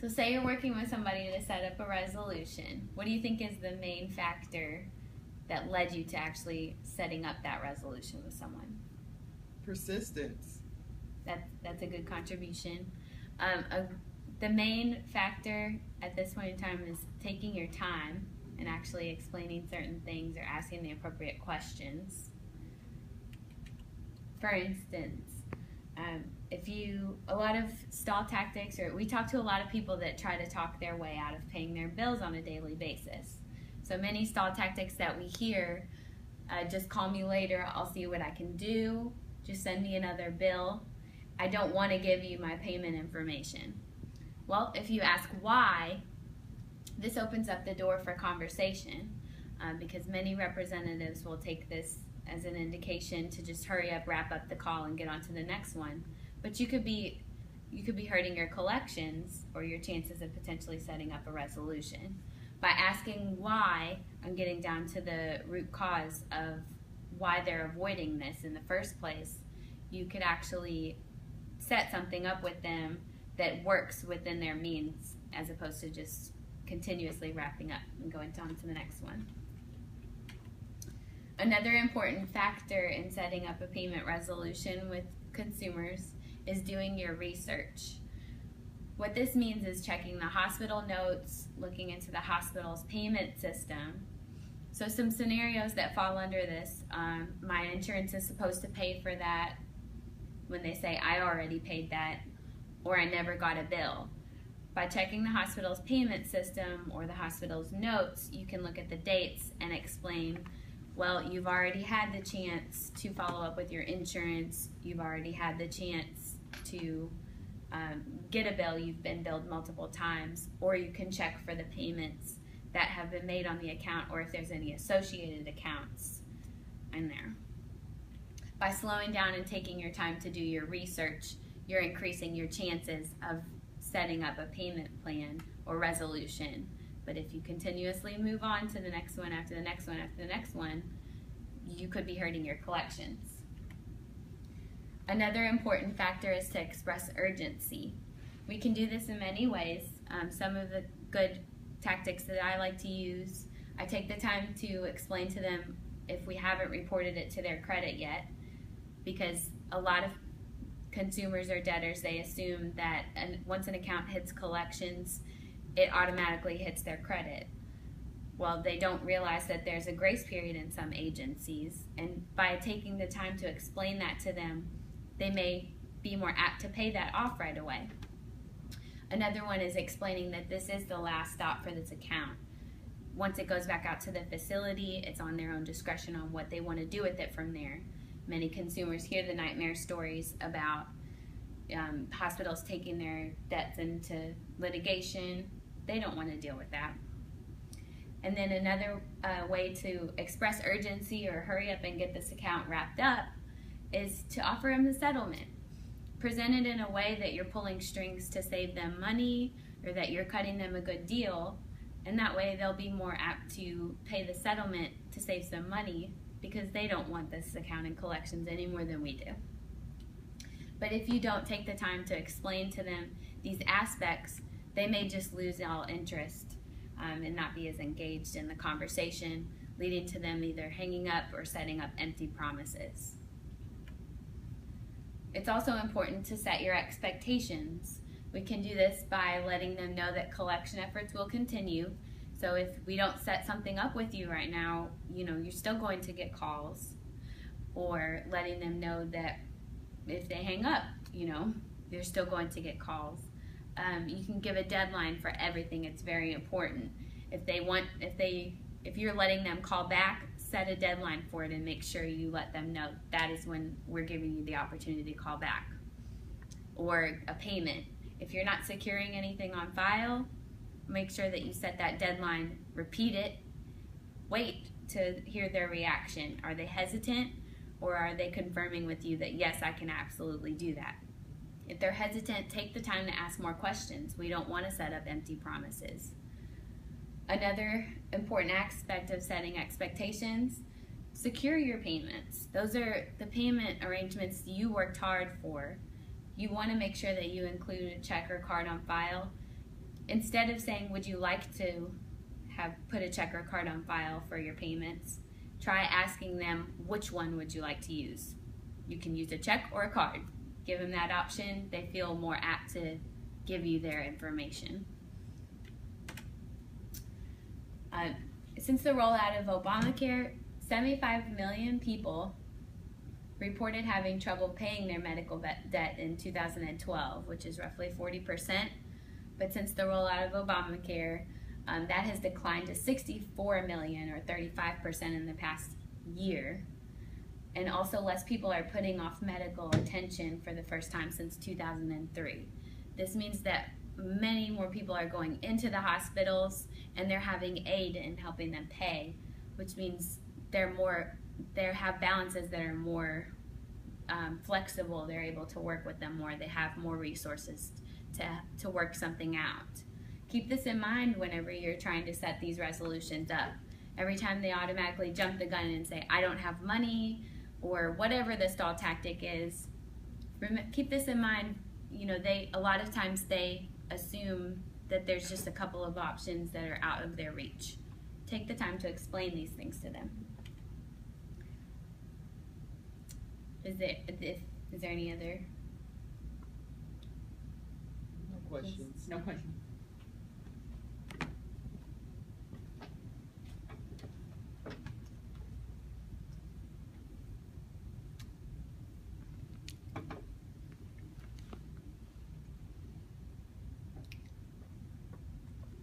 So say you're working with somebody to set up a resolution. What do you think is the main factor that led you to actually setting up that resolution with someone? Persistence. That's a good contribution. The main factor at this point in time is taking your time and actually explaining certain things or asking the appropriate questions. For instance, a lot of stall tactics, or we talk to a lot of people that try to talk their way out of paying their bills on a daily basis. So many stall tactics that we hear, just call me later, I'll see what I can do, just send me another bill, I don't want to give you my payment information. Well, if you ask why, this opens up the door for conversation, because many representatives will take this as an indication to just hurry up, wrap up the call, and get on to the next one. But you could be hurting your collections or your chances of potentially setting up a resolution. By asking why, I'm getting down to the root cause of why they're avoiding this in the first place. You could actually set something up with them that works within their means, as opposed to just continuously wrapping up and going on to the next one. Another important factor in setting up a payment resolution with consumers is doing your research. What this means is checking the hospital notes, looking into the hospital's payment system. So some scenarios that fall under this, my insurance is supposed to pay for that when they say I already paid that, or I never got a bill. By checking the hospital's payment system or the hospital's notes, you can look at the dates and explain, well, you've already had the chance to follow up with your insurance, you've already had the chance to get a bill, you've been billed multiple times, or you can check for the payments that have been made on the account, or if there's any associated accounts in there. By slowing down and taking your time to do your research, you're increasing your chances of setting up a payment plan or resolution. But if you continuously move on to the next one after the next one after the next one, you could be hurting your collections. Another important factor is to express urgency. We can do this in many ways. Some of the good tactics that I like to use, I take the time to explain to them if we haven't reported it to their credit yet, because a lot of consumers or debtors, they assume that once an account hits collections, it automatically hits their credit. Well, they don't realize that there's a grace period in some agencies, and by taking the time to explain that to them, they may be more apt to pay that off right away. Another one is explaining that this is the last stop for this account. Once it goes back out to the facility, it's on their own discretion on what they want to do with it from there. Many consumers hear the nightmare stories about hospitals taking their debts into litigation. They don't want to deal with that. And then another way to express urgency or hurry up and get this account wrapped up is to offer them the settlement. Present it in a way that you're pulling strings to save them money, or that you're cutting them a good deal, and that way they'll be more apt to pay the settlement to save some money, because they don't want this account in collections any more than we do. But if you don't take the time to explain to them these aspects, they may just lose all interest and not be as engaged in the conversation, leading to them either hanging up or setting up empty promises. It's also important to set your expectations. We can do this by letting them know that collection efforts will continue. So if we don't set something up with you right now, you're still going to get calls. Or letting them know that if they hang up, they're still going to get calls. You can give a deadline for everything. It's very important. If you're letting them call back, set a deadline for it and make sure you let them know that is when we're giving you the opportunity to call back. Or a payment. If you're not securing anything on file, make sure that you set that deadline, repeat it, wait to hear their reaction. Are they hesitant, or are they confirming with you that yes, I can absolutely do that? If they're hesitant, take the time to ask more questions. We don't want to set up empty promises. Another important aspect of setting expectations, secure your payments. Those are the payment arrangements you worked hard for. You want to make sure that you include a check or card on file. instead of saying, would you like to have put a check or card on file for your payments, try asking them, which one would you like to use? You can use a check or a card. Give them that option. They feel more apt to give you their information. Since the rollout of Obamacare, 75 million people reported having trouble paying their medical debt in 2012, which is roughly 40%. But since the rollout of Obamacare, that has declined to 64 million, or 35% in the past year. And also less people are putting off medical attention for the first time since 2003. This means that many more people are going into the hospitals and they're having aid in helping them pay, which means they have balances that are more flexible. They're able to work with them more. They have more resources to work something out. Keep this in mind whenever you're trying to set these resolutions up. Every time they automatically jump the gun and say, I don't have money, or whatever the stall tactic is, keep this in mind. You know, a lot of times they assume that there's just a couple of options that are out of their reach. Take the time to explain these things to them. Is there any other? No questions. No questions.